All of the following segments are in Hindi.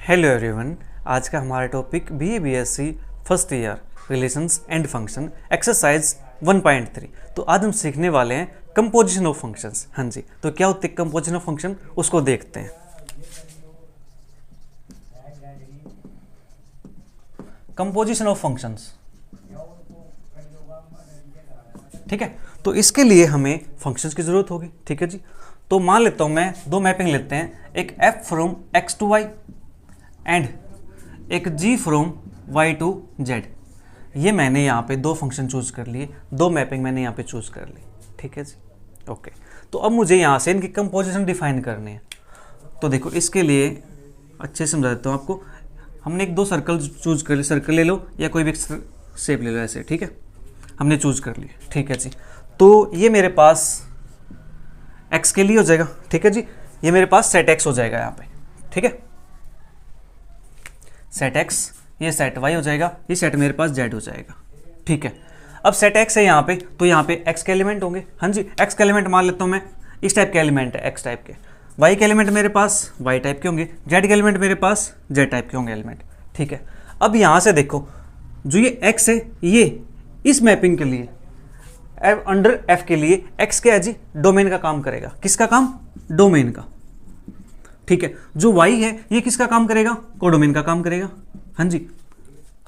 Hello everyone. आज का हमारा topic BA-BSc first year relations and function exercise 1.3। तो आज हम सीखने वाले हैं कंपोजिशन ऑफ फंक्शंस। हाँ जी, तो क्या होते हैं कंपोजिशन ऑफ फंक्शन, उसको देखते हैं। कंपोजिशन ऑफ फंक्शंस, ठीक है। तो इसके लिए हमें फंक्शंस की जरूरत होगी, ठीक है जी। तो मान लेता हूं मैं दो मैपिंग लेते हैं, एक f from x to y and एक g from y to z। ये मैंने यहाँ पे दो फंक्शन चूज कर लिए, दो मैपिंग मैंने यहाँ पे चूज कर ली, ठीक है जी। ओके, तो अब मुझे यहाँ से इनकी कंपोजिशन डिफाइन करनी है। तो देखो, इसके लिए अच्छे से समझा देता हूँ आपको। हमने एक दो सर्कल चूज कर लिए, सर्कल ले लो या कोई भी शेप ले लो ऐसे, ठीक है। हमने चूज कर लिया, ठीक है जी। तो ये मेरे पास x के लिए हो जाएगा, ठीक है जी। ये मेरे पास सेट x हो जाएगा यहाँ पे, ठीक है। सेट x, ये सेट y हो जाएगा, ये सेट मेरे पास z हो जाएगा, ठीक है। अब सेट x है यहाँ पे, तो यहाँ पे x के एलिमेंट होंगे। हाँ जी, x के एलिमेंट मान लेता हूँ मैं, इस टाइप के एलिमेंट है x टाइप के। y के एलिमेंट मेरे पास y टाइप के होंगे, z के एलिमेंट मेरे पास z टाइप के होंगे एलिमेंट, ठीक है। अब यहाँ से देखो, जो ये x है, ये इस मैपिंग के लिए अंडर f के लिए x क्या है जी, डोमेन का काम करेगा। किसका काम? डोमेन का, ठीक है। जो y है, ये किसका काम करेगा? कोडोमेन का काम करेगा। हाँ जी,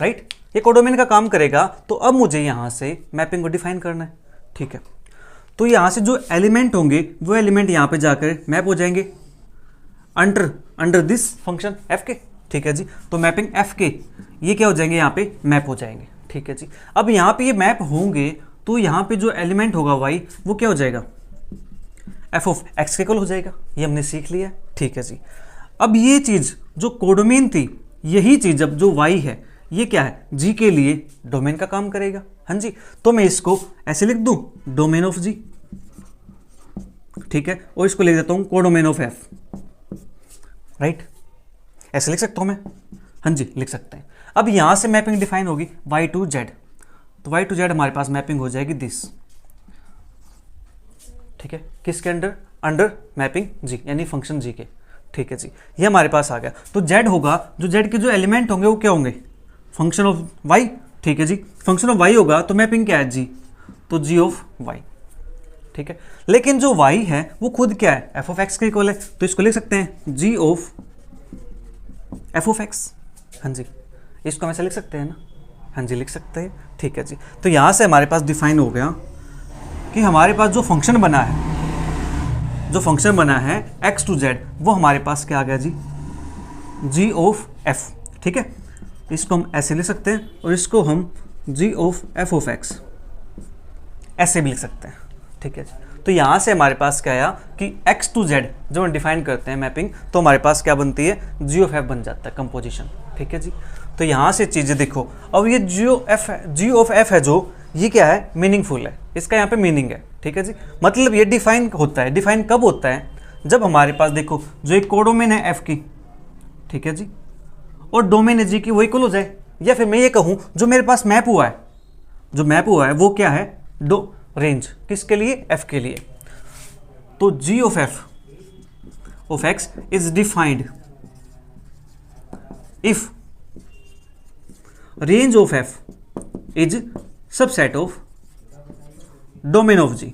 राइट, ये कोडोमेन का काम करेगा। तो अब मुझे यहां से मैपिंग को डिफाइन करना है, ठीक है। तो यहां से जो एलिमेंट होंगे वो एलिमेंट यहां पे जाकर मैप हो जाएंगे अंडर दिस फंक्शन f के, ठीक है जी। तो मैपिंग f के ये क्या हो जाएंगे, यहाँ पे मैप हो जाएंगे, ठीक है जी। अब यहाँ पे ये मैप होंगे तो यहाँ पे जो एलिमेंट होगा y, वो क्या हो जाएगा? f ऑफ x के इक्वल हो जाएगा। ये हमने सीख लिया, ठीक है जी। अब ये चीज जो कोडोमेन थी, यही चीज अब जो y है, ये क्या है? g के लिए डोमेन का काम करेगा। हाँ जी, तो मैं इसको ऐसे लिख दूं, डोमेन ऑफ g, ठीक है। और इसको लिख देता हूं कोडोमेन ऑफ f, राइट। ऐसे लिख सकता हूं मैं? हाँ जी, लिख सकते हैं। अब यहां से मैपिंग डिफाइन होगी y टू z, तो y टू z हमारे पास मैपिंग हो जाएगी दिस, ठीक है। किसके अंडर मैपिंग g, यानी फंक्शन g के, ठीक है जी। ये हमारे पास आ गया। तो z होगा, जो z के जो एलिमेंट होंगे वो क्या होंगे? फंक्शन ऑफ y, ठीक है जी। फंक्शन ऑफ y होगा तो मैपिंग क्या है? g, तो g ऑफ y, ठीक है। लेकिन जो y है वो खुद क्या है? f ऑफ x के इक्वल है, तो इसको लिख सकते हैं g of f of x। हाँ जी, इसको हम ऐसे लिख सकते हैं ना? हाँ जी, लिख सकते हैं, ठीक है जी। तो यहां से हमारे पास डिफाइन हो गया कि हमारे पास जो फंक्शन बना है x टू z, वो हमारे पास क्या आ गया जी? g ऑफ f, ठीक है। इसको हम ऐसे लिख सकते हैं और इसको हम g of f of x ऐसे भी लिख सकते हैं, ठीक है जी। तो यहाँ से हमारे पास क्या आया कि x टू z जो हम डिफाइन करते हैं मैपिंग, तो हमारे पास क्या बनती है? g ऑफ f बन जाता है कंपोजिशन, ठीक है जी। तो यहाँ से चीज़ें देखो, अब ये g ऑफ f है जो, ये क्या है? मीनिंगफुल है, इसका यहाँ पे मीनिंग है, ठीक है जी। मतलब ये डिफाइन होता है। डिफाइन कब होता है? जब हमारे पास देखो जो एक कोडोमेन है f की, ठीक है जी, और डोमेन है g की, वो इक्वल हो जाए। या फिर मैं ये कहूँ जो मेरे पास मैप हुआ है वो क्या है? रेंज, किसके लिए? f के लिए। तो g of f of x is defined if range of f is subset of domain of g,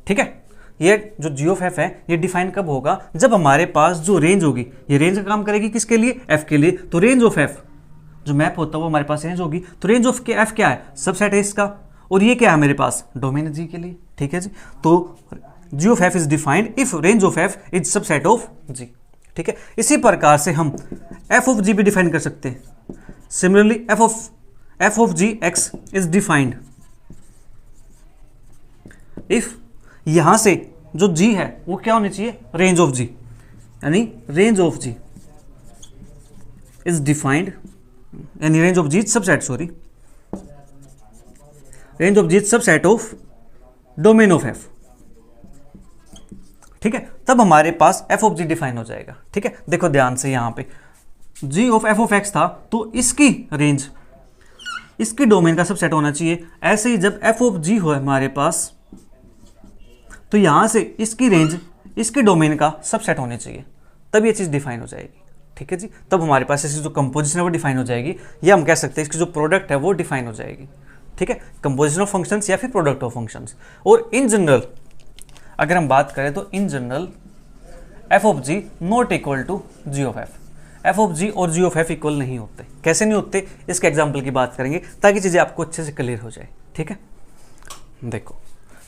ठीक है। ये जो g ऑफ f है, ये डिफाइन कब होगा? जब हमारे पास जो रेंज होगी, ये रेंज का काम करेगी किसके लिए? f के लिए। तो रेंज ऑफ f जो मैप होता है वो हमारे पास रेंज होगी। तो रेंज ऑफ के f क्या है? सबसेट है इसका, और ये क्या है मेरे पास? डोमेन है g के लिए, ठीक है जी। तो g of f is defined if range of f is subset of g, ठीक है। इसी प्रकार से हम f ऑफ g भी डिफाइन कर सकते हैं। Similarly f of g x is defined if यहां से जो g है वो क्या होनी चाहिए? रेंज ऑफ g, यानी range of g is defined, यानी range of g subset, range of g subset of domain of f, ठीक है। तब हमारे पास f ऑफ g डिफाइन हो जाएगा, ठीक है। देखो ध्यान से, यहां पे g of f of x था, तो इसकी रेंज इसकी डोमेन का सबसेट होना चाहिए। ऐसे ही जब f ऑफ g हो हमारे पास, तो यहां से इसकी रेंज इसके डोमेन का सबसेट होने चाहिए। तब ये चीज़ डिफाइन हो जाएगी। ठीक है जी, तब हमारे पास इसकी जो कंपोजिशन है वो डिफाइन हो जाएगी, या हम कह सकते हैं इसकी जो प्रोडक्ट है वो डिफाइन हो जाएगी। ठीक है, कंपोजिशन ऑफ फंक्शंस या फिर प्रोडक्ट ऑफ फंक्शंस। और इन जनरल अगर हम बात करें तो इन general F of ji not equal to ji of F. F of G और जी ऑफ एफ इक्वल नहीं होते। कैसे नहीं होते, इसके एग्जाम्पल की बात करेंगे ताकि चीज़ें आपको अच्छे से क्लियर हो जाए। ठीक है, देखो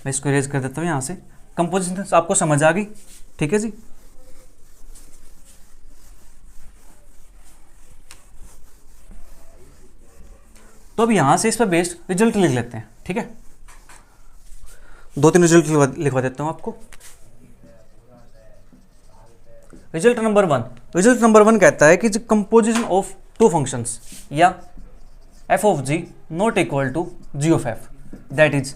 मैं इसको इरेज कर देता हूँ यहाँ से। कंपोजिशन आपको समझ आ गई। ठीक है जी, तो अब यहाँ से इस पर बेस्ड रिजल्ट लिख लेते हैं। ठीक है, 2-3 रिजल्ट लिखवा देता हूँ आपको। रिजल्ट नंबर वन कहता है कि कंपोजिशन ऑफ टू फंक्शंस या f of ji not equal to ji of f, that is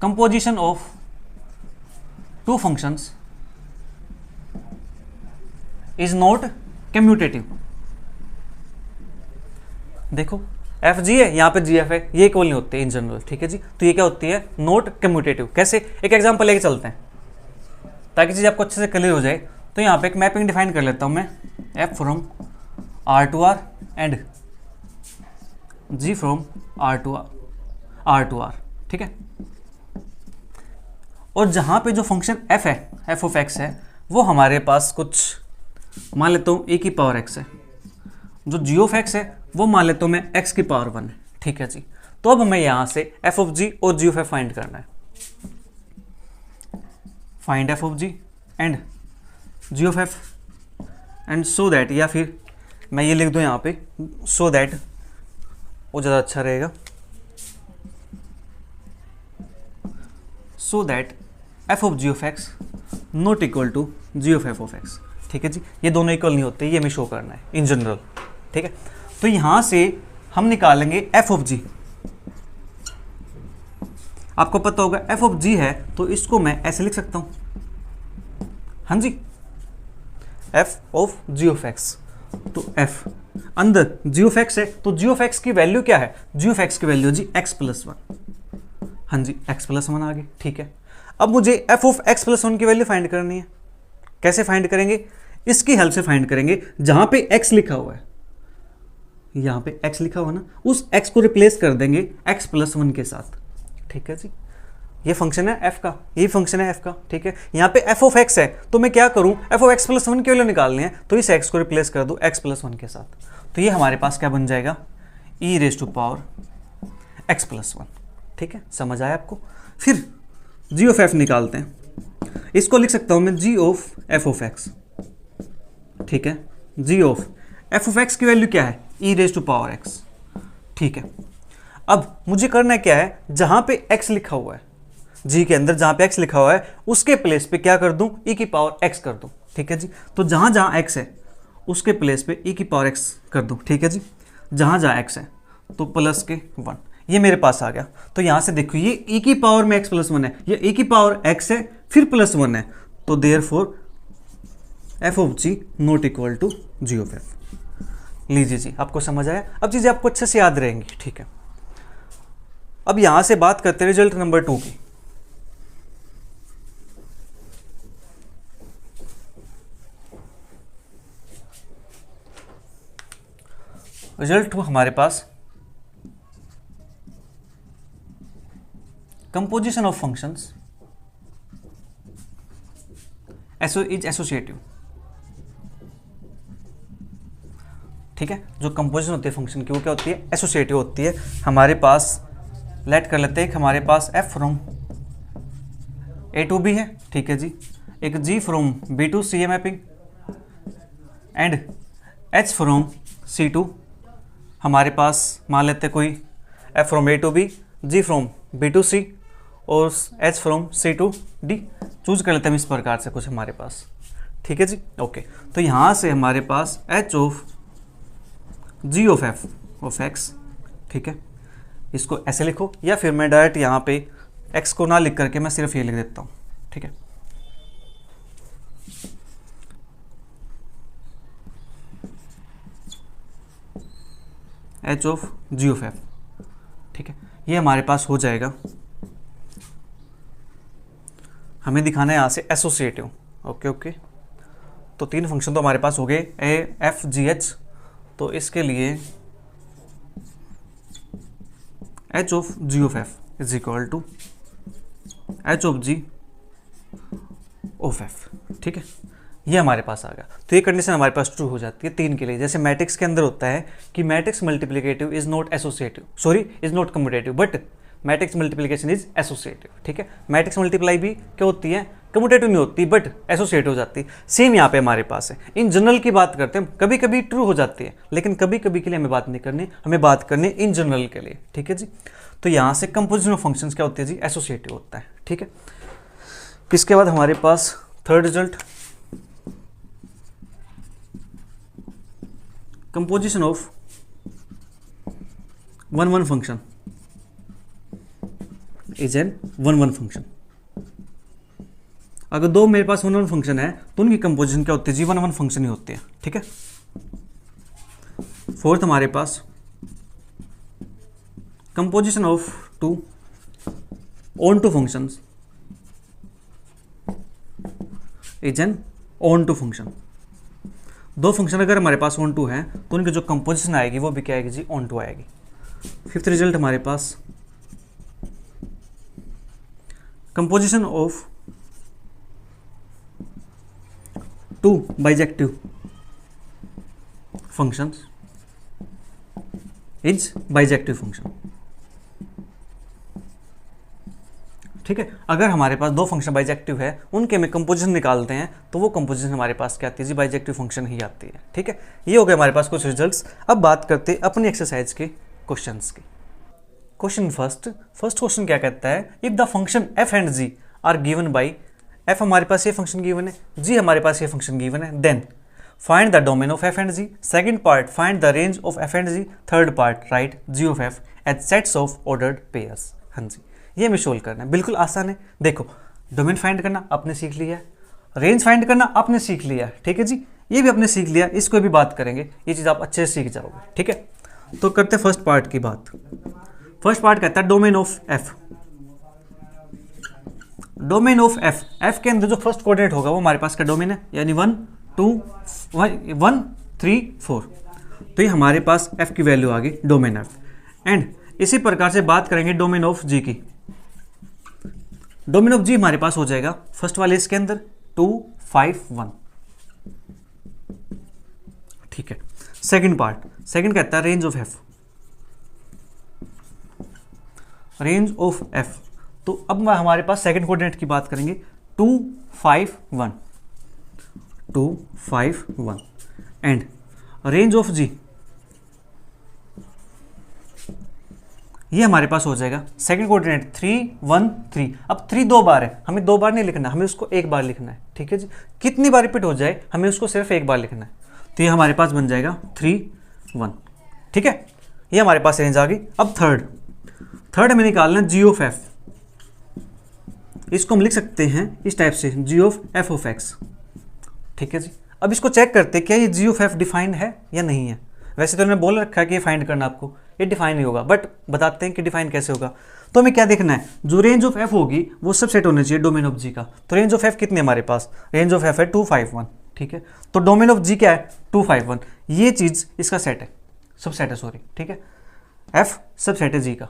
composition of two functions is not commutative. देखो एफ जी है, यहाँ पे जी एफ है, ये इक्वल नहीं होते इन जनरल। ठीक है जी, तो ये क्या होती है, नॉट कम्यूटेटिव। कैसे, एक एग्जांपल लेके चलते हैं ताकि चीज़ आपको अच्छे से क्लियर हो जाए। तो यहाँ पे एक मैपिंग डिफाइन कर लेता हूँ मैं, f from R to R and g from R to R. ठीक है, और जहाँ पे जो फंक्शन एफ है, एफ ऑफ एक्स है, वो हमारे पास कुछ मान लेता हूँ ए की पावर एक्स है। जो जी ऑफ एक्स है वो मान लेता हूँ मैं एक्स की पावर 1 है। ठीक है जी, तो अब हमें यहाँ से एफ ऑफ जी और जी ऑफ एफ फाइंड करना है। Find f of g and g of f and so that, या फिर मैं ये लिख दूँ यहाँ पे सो दैट, वो ज़्यादा अच्छा रहेगा। So that f of ji of x not equal to ji of f of x. ठीक है जी, ये दोनों इक्वल नहीं होते, ये हमें शो करना है इन जनरल। ठीक है, तो यहां से हम निकालेंगे एफ ऑफ जी। आपको पता होगा एफ ऑफ जी है, तो इसको मैं ऐसे लिख सकता हूं, हाँ जी, F of ji of X. तो एफ अंदर जी ऑफ एक्स है, तो जी ऑफ एक्स की वैल्यू क्या है, जी ऑफ एक्स की वैल्यू जी एक्स प्लस 1। हाँ जी, एक्स प्लस 1 आ गई। ठीक है, अब मुझे एफ ऑफ एक्स प्लस 1 की वैल्यू फाइंड करनी है। कैसे फाइंड करेंगे, इसकी हेल्प से फाइंड करेंगे। जहां पे एक्स लिखा हुआ है, यहाँ पे x लिखा हुआ ना, उस x को रिप्लेस कर देंगे x प्लस 1 के साथ। ठीक है जी, ये फंक्शन है f का, ये फंक्शन है f का। ठीक है, यहाँ पे f ऑफ x है, तो मैं क्या करूँ, f ऑफ x प्लस 1 की वैल्यू निकालनी है, तो इस x को रिप्लेस कर दूँ x प्लस 1 के साथ। तो ये हमारे पास क्या बन जाएगा, e raise to power x plus 1। ठीक है, समझ आया आपको। फिर g ऑफ f निकालते हैं, इसको लिख सकता हूँ मैं g of f of x। ठीक है, g of f of x की वैल्यू क्या है, e raise to power x। ठीक है, अब मुझे करना क्या है, जहां पे x लिखा हुआ है, g के अंदर जहां पे x लिखा हुआ है, उसके प्लेस पे क्या कर दूं, e की पावर x कर दूं। ठीक है जी, तो जहां जहां x है उसके प्लेस पे e की पावर x कर दूं। ठीक है जी, जहां जहां x है तो प्लस के 1, ये मेरे पास आ गया। तो यहां से देखो ये e की पावर में x प्लस 1 है, ये e की पावर x है फिर प्लस 1 है, तो therefore f of ji not equal to ji of f. लीजिए जी, आपको समझ आया, अब चीज़ें आपको अच्छे से याद रहेंगी। ठीक है, अब यहां से बात करते हैं रिजल्ट नंबर 2 की। रिजल्ट 2 हमारे पास composition of functions is associative. ठीक है, जो कंपोजिशन होती है फंक्शन की वो क्या होती है, एसोसिएटिव होती है। हमारे पास लेट कर लेते हैं, हमारे पास f from a to b है। ठीक है जी, एक g from b to c है mapping, and h from c to, हमारे पास मान लेते कोई f from a to b, g from b to c और h from c to d। Choose कर लेते हैं इस प्रकार से कुछ हमारे पास। ठीक है जी, ओके। तो यहाँ से हमारे पास h of g of f of x, ठीक है, इसको ऐसे लिखो, या फिर मैं डायरेक्ट यहाँ पे x को ना लिख करके मैं सिर्फ ये लिख देता हूँ। ठीक है, h of g of f। ठीक है, ये हमारे पास हो जाएगा। हमें दिखाना है यहाँ से एसोसिएटिव। ओके ओके, तो 3 फंक्शन तो हमारे पास हो गए ए एफ जी एच। तो इसके लिए h of ji of f is equal to h of ji of f. ठीक है, ये हमारे पास आ गया। तो ये कंडीशन हमारे पास ट्रू हो जाती है 3 के लिए। जैसे मैट्रिक्स के अंदर होता है कि matrix multiplicative is not associative, sorry is not commutative, but matrix multiplication is associative. ठीक है, मैट्रिक्स मल्टीप्लाई भी क्या होती है, कम्यूटेटिव नहीं होती बट एसोसिएटिव हो जाती है। सेम यहाँ पे हमारे पास है। इन जनरल की बात करते हैं, कभी कभी ट्रू हो जाती है लेकिन कभी कभी के लिए हमें बात नहीं करनी, हमें बात करनी इन जनरल के लिए। ठीक है जी, तो यहाँ से कंपोजिशन ऑफ फंक्शंस क्या होती है जी, एसोसिएटिव होता है। ठीक है, इसके बाद हमारे पास third result, composition of 1-1 function is an 1-1 function. अगर 2 मेरे पास 1-1 फंक्शन है तो उनकी कंपोजिशन क्या होती है जी, 1-1 फंक्शन ही होती है। ठीक है, फोर्थ हमारे पास composition of 2 on-to functions is an on-to function. 2 function अगर हमारे पास on-to हैं तो उनकी जो कंपोजिशन आएगी वो भी क्या आएगी जी, on-to आएगी। फिफ्थ रिजल्ट हमारे पास composition of 2 bijective functions is bijective function. ठीक है, अगर हमारे पास 2 फंक्शन बाइजेक्टिव है उनके में कंपोजिशन निकालते हैं तो वो कंपोजिशन हमारे पास क्या आती है जी, बाइजेक्टिव फंक्शन ही आती है। ठीक है, ये हो गए हमारे पास कुछ रिजल्ट्स। अब बात करते हैं अपनी एक्सरसाइज के क्वेश्चंस की। क्वेश्चन फर्स्ट क्वेश्चन क्या कहता है, if the function f and g are given by, f हमारे पास ये फंक्शन गिवन है, जी हमारे पास ये फंक्शन गिवन है, then find the domain of f and g. Second part find the range of f and g. Third part write g of f as sets of ordered pairs. हाँ जी, ये हमें सोल्व करना है, बिल्कुल आसान है। देखो, डोमेन फाइंड करना आपने सीख लिया है, रेंज फाइंड करना आपने सीख लिया है। ठीक है जी, ये भी आपने सीख लिया, इसको भी बात करेंगे, ये चीज़ आप अच्छे से सीख जाओगे। ठीक है, तो करते फर्स्ट पार्ट की बात। फर्स्ट पार्ट कहता है domain of F. Domain of F, F के अंदर जो फर्स्ट कोऑर्डिनेट होगा वो हमारे पास का डोमेन है, यानी 1 2 1 3 4। तो ये हमारे पास एफ की वैल्यू आ गई, डोमेन एफ। एंड इसी प्रकार से बात करेंगे डोमेन ऑफ जी की। डोमेन ऑफ जी हमारे पास हो जाएगा फर्स्ट वाले इसके अंदर 2 5 1। ठीक है, सेकंड पार्ट, सेकंड कहता है range of F. Range of F, तो अब हमारे पास सेकंड कोऑर्डिनेट की बात करेंगे 2 5 1 2 5 1। एंड रेंज ऑफ जी, ये हमारे पास हो जाएगा सेकंड कोऑर्डिनेट 3 1 3। अब 3 2 बार है, हमें 2 बार नहीं लिखना, हमें उसको 1 बार लिखना है। ठीक है जी, कितनी बार रिपीट हो जाए हमें उसको सिर्फ 1 बार लिखना है। तो ये हमारे पास बन जाएगा 3 1। ठीक है, ये हमारे पास रेंज आ गई। अब थर्ड हमें निकालना जी ऑफ एफ। इसको हम लिख सकते हैं इस टाइप से, जी ऑफ एफ ऑफ एक्स। ठीक है जी, अब इसको चेक करते हैं क्या ये जी ऑफ एफ डिफाइंड है या नहीं है। वैसे तो मैंने बोल रखा है कि ये फाइंड करना आपको, ये डिफाइन नहीं होगा, बट बताते हैं कि डिफाइन कैसे होगा। तो हमें क्या देखना है, जो रेंज ऑफ एफ होगी वो सबसेट होना चाहिए डोमेन ऑफ जी का। तो रेंज ऑफ एफ कितने हमारे पास, रेंज ऑफ एफ है 2 5 1। ठीक है, तो डोमेन ऑफ जी क्या है 2 5 1। ये चीज़ इसका सेट है, सबसेट है सॉरी। ठीक है, एफ सबसेट है जी का।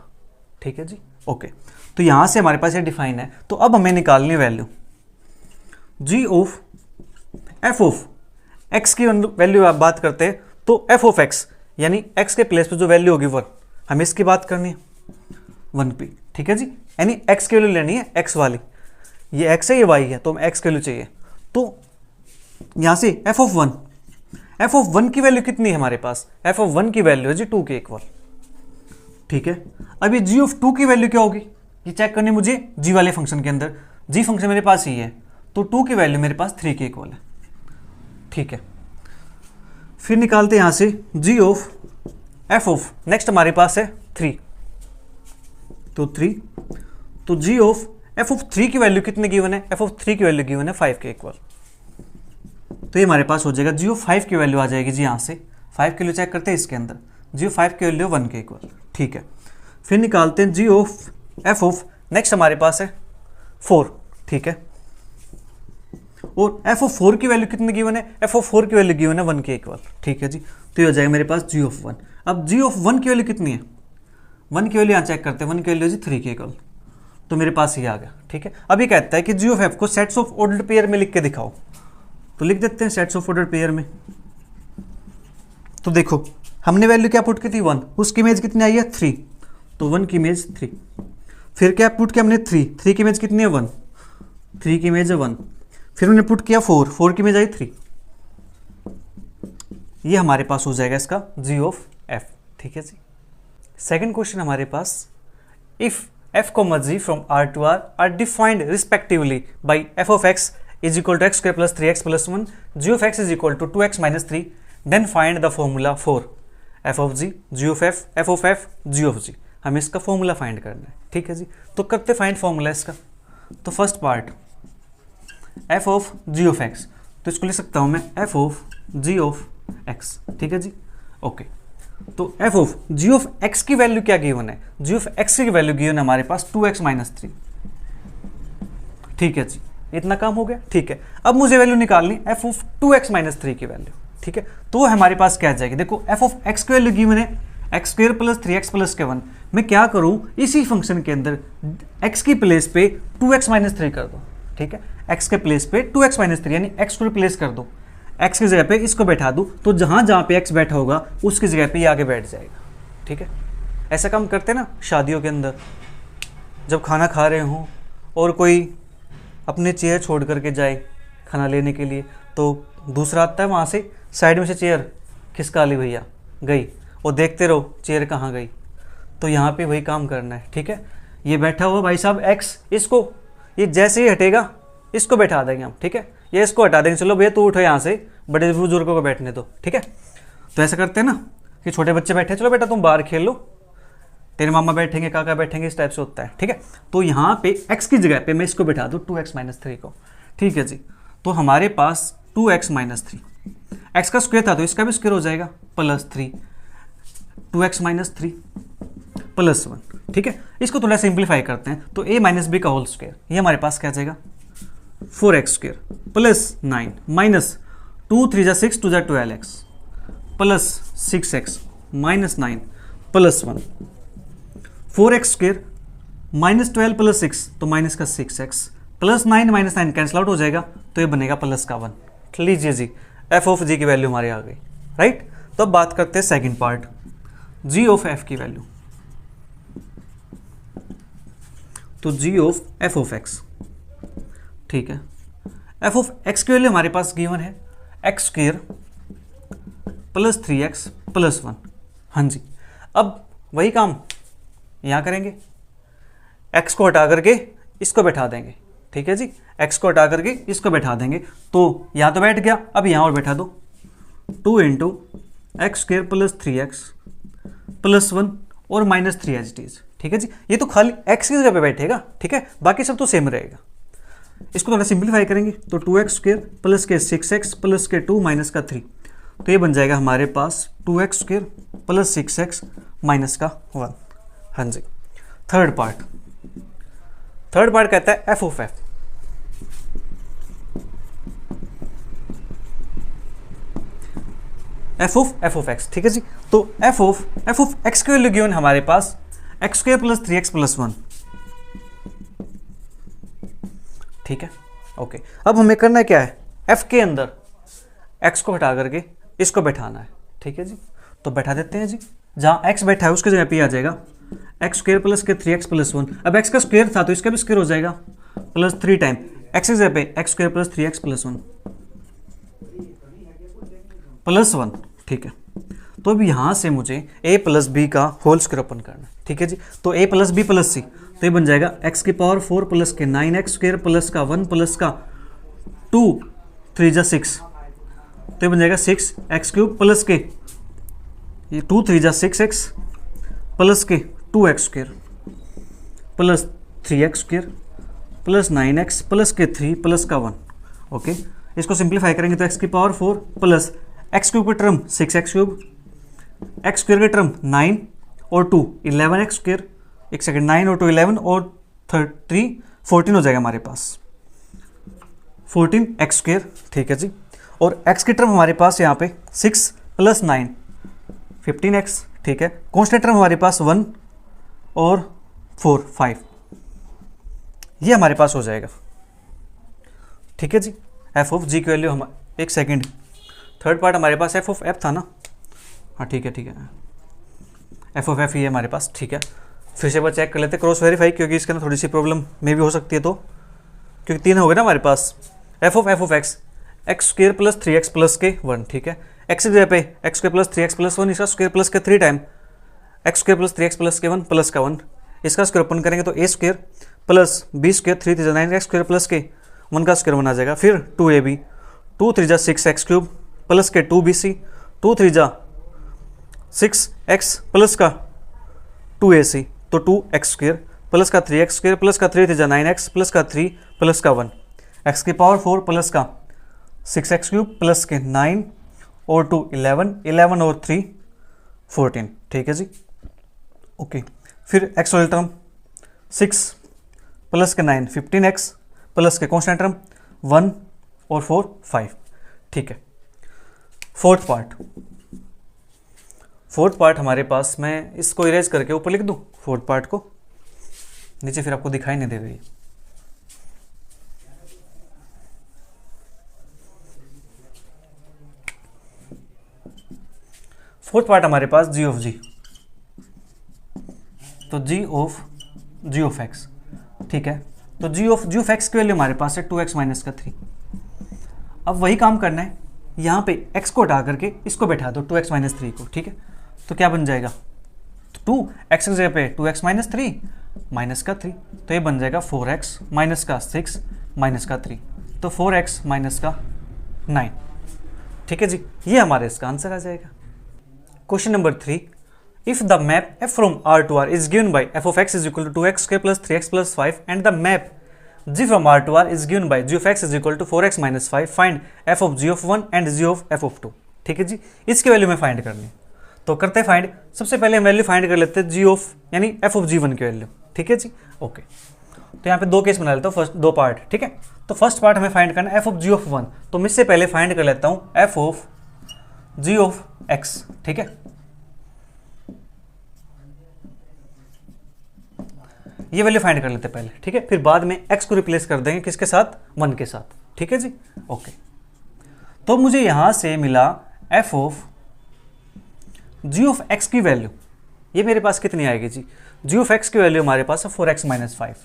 ठीक है जी, ओके। तो यहाँ से हमारे पास ये डिफाइन है। तो अब हमें निकालनी value g of f of x की वैल्यू आप बात करते हैं तो एफ ऑफ एक्स यानी एक्स के प्लेस पे जो वैल्यू होगी 1, हमें इसकी बात करनी है 1 पे। ठीक है जी, यानी एक्स की वैल्यू लेनी है एक्स वाली, ये एक्स है ये वाई है, तो हमें एक्स की वैल्यू चाहिए। तो यहाँ से एफ ऑफ 1, एफ ऑफ 1 की वैल्यू कितनी है हमारे पास, एफ ऑफ 1 की वैल्यू है जी 2 के इक्वल। ठीक है, अब ये जी ऑफ 2 की वैल्यू क्या होगी ये चेक करनी मुझे जी वाले फंक्शन के अंदर। जी फंक्शन मेरे पास ही है तो 2 की वैल्यू मेरे पास 3 के इक्वल है। ठीक है, फिर निकालते हैं यहाँ से जी ऑफ एफ ऑफ, नेक्स्ट हमारे पास है 3, तो 3, तो जी ऑफ एफ ऑफ 3 की वैल्यू कितने गिवन है, एफ ऑफ 3 की वैल्यू गिवन है 5 के इक्वल। तो ये हमारे पास हो जाएगा जी ऑफ 5 की वैल्यू आ जाएगी जी, यहाँ से 5 की वैल्यू चेक करते हैं इसके अंदर, जी ऑफ 5 की वैल्यू 1 के इक्वल। ठीक है, फिर निकालते हैं जी ऑफ एफ ऑफ, नेक्स्ट हमारे पास है 4। ठीक है, और एफ ऑफ 4 की वैल्यू कितनी गिवन है, एफ ऑफ 4 की वैल्यू गिवन है 1 के इक्वल, ठीक है जी। तो ये हो जाएगा मेरे पास जी ऑफ 1। अब जी ऑफ 1 की वैल्यू कितनी है, 1 की वैल्यू यहाँ चेक करते हैं, 1 की वैल्यू जी 3 के इक्वल, तो मेरे पास ये आ गया, ठीक है। अभी कहता है कि जी ऑफ एफ को सेट्स ऑफ ऑर्डर्ड पेयर में लिख के दिखाओ, तो लिख देते हैं सेट्स ऑफ ऑर्डर्ड पेयर में। तो देखो हमने वैल्यू क्या पुट की थी 1, उसकी इमेज कितनी आई है 3, तो 1 की इमेज 3। फिर क्या पुट किया हमने 3 की इमेज कितनी है 1, 3 की इमेज है 1। फिर हमने पुट किया 4 की इमेज आई 3। ये हमारे पास हो जाएगा इसका जी ऑफ एफ, ठीक है जी। सेकंड क्वेश्चन हमारे पास, if f, g from R to R are defined respectively by f of x is equal to x square plus 3x plus 1, g of x is equal to 2x minus 3, then find the formula for f of g, g of f, f of f, g of g। हमें इसका फॉर्मूला फाइंड करना है, ठीक है जी। तो करते फाइंड फॉर्मूला इसका। तो first part f of g of x, तो इसको लिख सकता हूँ मैं f of g of x, ठीक है जी, ओके। तो f of g of x की वैल्यू क्या गिवन है, g ऑफ x की वैल्यू गिवन है हमारे पास 2x माइनस 3, ठीक है जी। इतना काम हो गया, ठीक है। अब मुझे वैल्यू निकालनी f ऑफ 2x माइनस 3 की वैल्यू, ठीक है। तो हमारे पास क्या आ जाएगी, देखो f ऑफ x की वैल्यू गिवन है x square plus 3x plus के 1। मैं क्या करूं, इसी फंक्शन के अंदर x की प्लेस पे 2x माइनस 3 कर दो, ठीक है। x के प्लेस पे 2x माइनस 3 यानी x को रिप्लेस कर दो, x की जगह पे इसको बैठा दूं, तो जहां जहां पे x बैठा होगा उसकी जगह पे ये आगे बैठ जाएगा, ठीक है। ऐसा काम करते हैं ना शादियों के अंदर, जब खाना खा रहे हों और कोई अपने चेयर छोड़ करके जाए खाना लेने के लिए, तो दूसरा आता है वहाँ से साइड में से चेयर खिसका ली भैया गई, और देखते रहो चेयर कहाँ गई। तो यहाँ पे वही काम करना है, ठीक है। ये बैठा हुआ भाई साहब x, इसको ये जैसे ही हटेगा इसको बैठा देंगे हम, ठीक है। ये इसको हटा देंगे, चलो भैया तू उठो यहाँ से, बड़े बुजुर्गों को बैठने दो, ठीक है। तो ऐसा करते हैं ना कि छोटे बच्चे बैठे, चलो बेटा तुम बाहर खेल लो, तेरे मामा बैठेंगे, काका बैठेंगे, इस टाइप से होता है, ठीक है। तो यहाँ पे x की जगह पे मैं इसको बैठा दूँ 2x माइनस 3 को, ठीक है जी। तो हमारे पास 2x माइनस 3, x का स्क्वायर था तो इसका भी स्क्वायर हो जाएगा प्लस 3, 2x माइनस 3 प्लस 1, ठीक है। इसको थोड़ा सिंप्लीफाई करते हैं, तो a माइनस बी का होल स्क्वायर, ये हमारे पास क्या जाएगा 4x स्क्वायर प्लस 9 माइनस 2 3 जा 6 2 जा 12x plus 6x minus 9 plus 1, 4x square minus 12 plus 6 तो माइनस का 6x plus 9 minus 9 cancel out हो जाएगा, तो ये बनेगा प्लस का 1। लीजिए जी f ऑफ g की वैल्यू हमारी आ गई, राइट। तो अब बात करते हैं second part, g of f की वैल्यू। तो g of f of x, ठीक है। f ऑफ x की वैल्यू हमारे पास गिवन है x square plus 3x plus 1, हाँ जी। अब वही काम यहाँ करेंगे, x को हटा करके इसको बैठा देंगे, ठीक है जी। x को हटा करके इसको बैठा देंगे, तो यहाँ तो बैठ गया, अब यहाँ और बैठा दो 2 into x square plus 3x plus 1 और माइनस 3 एज इट इज, ठीक है जी। ये तो खाली x की जगह पे बैठेगा, ठीक है, बाकी सब तो सेम रहेगा। इसको थोड़ा सिंप्लीफाई करेंगे तो 2x स्क्वायर प्लस के 6x प्लस के 2 माइनस का 3, तो ये बन जाएगा हमारे पास 2x square plus 6x minus का 1, हाँ जी। थर्ड पार्ट कहता है f of f। f of x, ठीक है जी। तो f ऑफ x की वैल्यू गिवन हमारे पास x square plus 3x plus 1, ठीक है, ओके। अब हमें करना क्या है, f के अंदर x को हटा करके इसको बैठाना है, ठीक है जी। तो बैठा देते हैं जी, जहाँ x बैठा है उसकी जगह पे आ जाएगा एक्स स्क्वायर प्लस के 3x प्लस 1। अब x का स्क्वायर था तो इसका भी स्क्वायर हो जाएगा प्लस 3 टाइम x की जगह पे x square plus 3x plus 1 plus 1, ठीक है। तो अब यहाँ से मुझे a प्लस बी का होल स्क्वायर ओपन करना है, ठीक है जी। तो a प्लस बी प्लस सी, तो ये बन जाएगा x की पावर 4 प्लस के 9x स्क्वायर प्लस का 1 प्लस का 2 3 जा 6, तो ये बन जाएगा 6x क्यूब प्लस के ये 2 3 जा 6x प्लस के 2x square plus 3x square plus 9x plus के 3 प्लस का 1, ओके। इसको सिंप्लीफाई करेंगे तो x की पावर 4 प्लस x क्यूब का term 6x cube, x square का टर्म 9 और 2 11x स्क्वायर, एक सेकेंड 9 और 2 11 और 3 14 हो जाएगा हमारे पास, 14x², ठीक है जी। और x की टर्म हमारे पास यहाँ पे 6 + 9 15x, ठीक है। कॉन्स्टेंट टर्म हमारे पास 1 और 4 5, ये हमारे पास हो जाएगा, ठीक है जी। एफ ऑफ जी की वैल्यू हम, एक सेकंड, थर्ड पार्ट हमारे पास एफ ऑफ एफ था ना, हाँ ठीक है ठीक है, एफ ऑफ एफ ही है हमारे पास, ठीक है। फिर से एक बार चेक कर लेते, क्रॉस वेरीफाई, क्योंकि इसके अंदर थोड़ी सी प्रॉब्लम में भी हो सकती है, तो क्योंकि 3 हो गए ना हमारे पास। F of x, x² + 3x + के 1, ठीक है। एक्स की जगह पे x² + 3x + 1, इसका स्क्वायर प्लस के 3 टाइम x² + 3x + के 1 प्लस का 1, इसका स्क्वायर ओपन करेंगे तो a² + b² 3 × 9x² + के 1 का स्क्वायर 1 आ जाएगा। फिर 2ab 2 × 3 = 6x³ प्लस के 2bc 2 × 3 = 6x प्लस का 2ac, तो 2x² प्लस का 3x² प्लस का 3 × 3 = 9x प्लस का 3 प्लस का 1, x की पावर 4 प्लस का 6x³ प्लस के 9 और 2 11, 11 और 3 14, ठीक है जी, ओके। फिर x वाली टर्म 6 प्लस के 9 15x प्लस के कॉन्स्टेंट टर्म 1 और 4 5, ठीक है। फोर्थ पार्ट हमारे पास, मैं इसको इरेज करके ऊपर लिख दूं फोर्थ पार्ट को, नीचे फिर आपको दिखाई नहीं देगा ये। फोर्थ पार्ट हमारे पास जी ऑफ जी, तो जी ऑफ एक्स, ठीक है। तो जी ऑफ एक्स की वैल्यू हमारे पास है 2x - 3। अब वही काम करना है, यहाँ पे x को हटा करके इसको बैठा दो 2x - 3 को, ठीक है। तो क्या बन जाएगा, 2x की जगह पे 2x - 3 माइनस का 3, तो ये बन जाएगा 4x माइनस का 6 माइनस का 3, तो 4x माइनस का 9, ठीक है जी। ये हमारे इसका आंसर आ जाएगा। Question number 3, if the map f from R to R is given by f of x is equal to 2x² + 3x + 5 and the map g from R to R is given by g of x is equal to 4x - 5, find f of g of 1 and g of f of 2, ठीक है जी। इसकी वैल्यू में फाइंड करनी, तो करते हैं फाइंड। सबसे पहले हम वैल्यू फाइंड कर लेते हैं जी ऑफ यानी f of g1 की वैल्यू, ठीक है जी, ओके। तो यहाँ पे दो केस बना लेता हूँ, फर्स्ट दो पार्ट, ठीक है। तो फर्स्ट पार्ट हमें फाइंड करना है f of g of 1, तो मैं इससे पहले फाइंड कर लेता हूँ f of g of x, ठीक है। ये वैल्यू फाइंड कर लेते हैं पहले, ठीक है। फिर बाद में x को रिप्लेस कर देंगे किसके साथ, 1 के साथ, ठीक है जी, ओके। तो मुझे यहां से मिला f of g of x की वैल्यू, ये मेरे पास कितनी आएगी जी, g ऑफ x की वैल्यू हमारे पास है 4x - 5,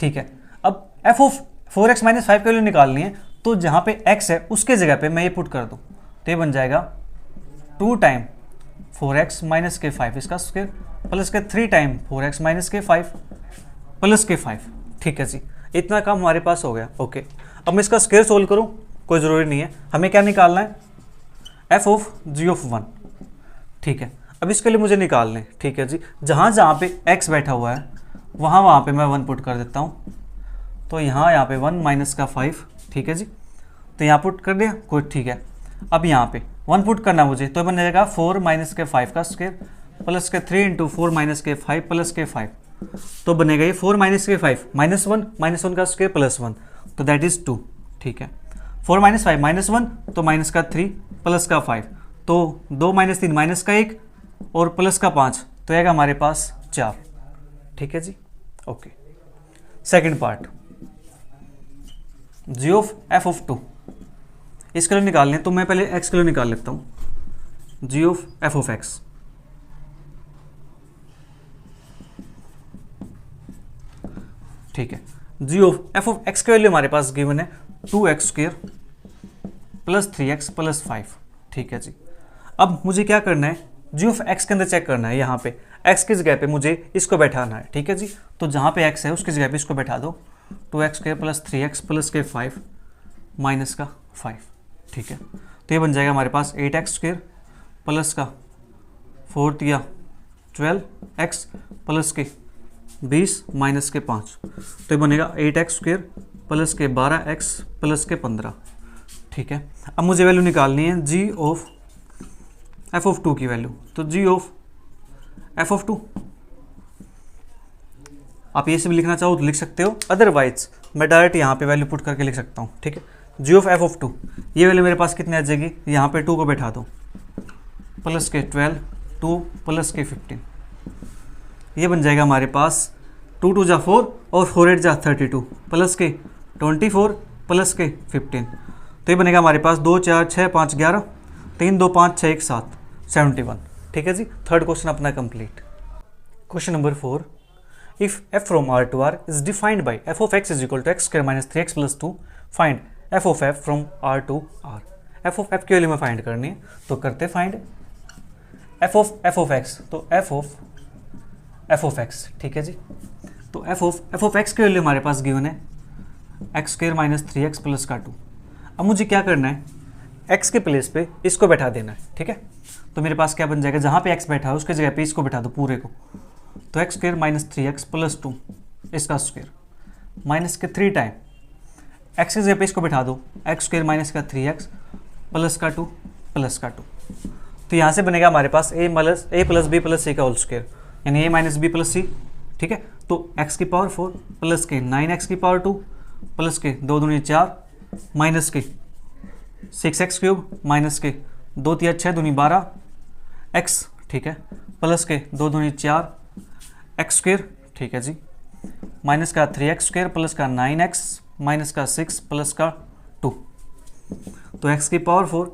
ठीक है। अब f ऑफ 4x - 5 की वैल्यू निकालनी है, तो जहां पे x है उसके जगह पे मैं ये पुट कर दूं, तो ये बन जाएगा 2 टाइम 4x माइनस के 5 इसका स्क्वायर प्लस के 3 टाइम 4x माइनस के 5 प्लस के 5, ठीक है जी। इतना काम हमारे पास हो गया, ओके। अब मैं इसका स्क्वायर सोल्व करूं, कोई ज़रूरी नहीं है, हमें क्या निकालना है, f ऑफ g ऑफ 1, ठीक है। अब इसके लिए मुझे निकालने, ठीक है जी, जहाँ पे x बैठा हुआ है वहाँ पे मैं 1 पुट कर देता हूँ, तो यहाँ पे 1 माइनस का 5, ठीक है जी, तो यहाँ पुट कर दिया, कोई ठीक है। अब यहाँ पे 1 पुट करना मुझे, तो बन जाएगा 4 माइनस के 5 का स्क्वायर प्लस के 3 × 4 माइनस के 5 प्लस के 5, तो बनेगा ये 4 माइनस के 5 -1 का स्क्वायर प्लस 1, तो दैट इज 2, ठीक है। 4 - 5 -1, तो माइनस का 3 प्लस का 5, तो 2 - 3 माइनस का 1 और प्लस का 5, तो आएगा हमारे पास 4, ठीक है जी, okay. Second part G of f of 2, इसके लिए निकालने, तो मैं पहले x के लिए निकाल लेता हूँ, जी ऑफ f ऑफ x, ठीक है। G of f of x की वैल्यू हमारे पास गिवन है 2x² + 3x + 5, ठीक है जी। अब मुझे क्या करना है, जी ऑफ x के अंदर चेक करना है, यहाँ पे x की जगह पे मुझे इसको बैठाना है, ठीक है जी। तो जहाँ पे x है उसकी जगह पे इसको बैठा दो, 2x² + 3x + के 5 माइनस का 5, ठीक है। तो ये बन जाएगा हमारे पास 8x² प्लस का 4 या 12x प्लस के 20 माइनस के 5, तो ये बनेगा 8x² प्लस के 12x प्लस के 15, ठीक है। अब मुझे वैल्यू निकालनी है जी ऑफ f ऑफ 2 की वैल्यू, तो जी ऑफ f ऑफ 2 आप ये से भी लिखना चाहो तो लिख सकते हो, अदरवाइज मैं डायरेक्ट यहाँ पे वैल्यू पुट करके लिख सकता हूँ, ठीक है। जी ऑफ एफ ऑफ 2, ये वैल्यू मेरे पास कितनी आ जाएगी, यहाँ पे 2 को बैठा दो, प्लस के 12, 2 प्लस के 15, ये बन जाएगा हमारे पास 2 2 जा 4 और 4 8 जा 32 प्लस के 24 प्लस के 15, तो ये बनेगा हमारे पास 2 4 6 5 11, 3 2 5 6 1 7 71, ठीक है जी। थर्ड क्वेश्चन अपना complete. Question number 4, if f from R to R is defined by f of x is equal to x square minus 3x plus 2, find f of f from R to R। f of f की वैल्यू में फाइंड करनी है, तो करते फाइंड f of x, तो f of x, ठीक है जी। तो f of x की वैल्यू हमारे पास गिवन है x square minus 3x plus का 2। अब मुझे क्या करना है, x के प्लेस पे इसको बैठा देना है, ठीक है। तो मेरे पास क्या बन जाएगा, जहाँ पे x बैठा है उसके जगह पे इसको बैठा दो पूरे को, तो x square minus 3x plus 2 इसका स्क्वायर माइनस के 3 टाइम x की जगह पे इसको बैठा दो, x स्क्वायर माइनस का 3x प्लस का 2 प्लस का 2। तो यहाँ से बनेगा हमारे पास a plus b plus c का होल स्क्वायर, यानी a माइनस बी प्लस सी, ठीक है। तो x की पावर 4 प्लस के 9x की पावर 2 प्लस के 2 दूनी 4 माइनस के 6x क्यूब माइनस के 2 3 6 दूनी 12 x, ठीक है, प्लस के 2 दूनी 4 x स्क्वायर, ठीक है जी, माइनस का 3x स्क्वायर प्लस का 9x माइनस का 6 प्लस का 2, तो x की power 4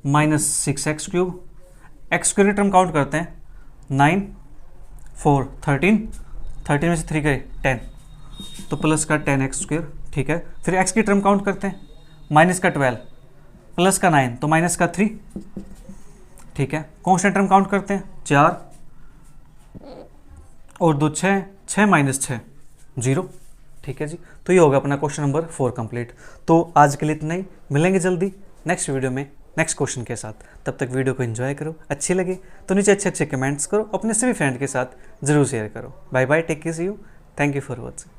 minus 6x cube, x square term count करते हैं, 9 4 13 में से 3 करें 10, तो प्लस का 10x स्क्वायर, ठीक है। फिर x की टर्म काउंट करते हैं, माइनस का 12 प्लस का 9 तो माइनस का 3, ठीक है। कांस्टेंट टर्म काउंट करते हैं, 4 और 2 6, 6 माइनस 6 0, ठीक है जी। तो ये होगा अपना क्वेश्चन नंबर 4 कंप्लीट। तो आज के लिए इतना ही, मिलेंगे जल्दी नेक्स्ट वीडियो में नेक्स्ट क्वेश्चन के साथ। तब तक वीडियो को एंजॉय करो, अच्छी लगे तो नीचे अच्छे अच्छे कमेंट्स करो, अपने सभी फ्रेंड के साथ जरूर शेयर करो। Bye bye, take care, see you, thank you for watching.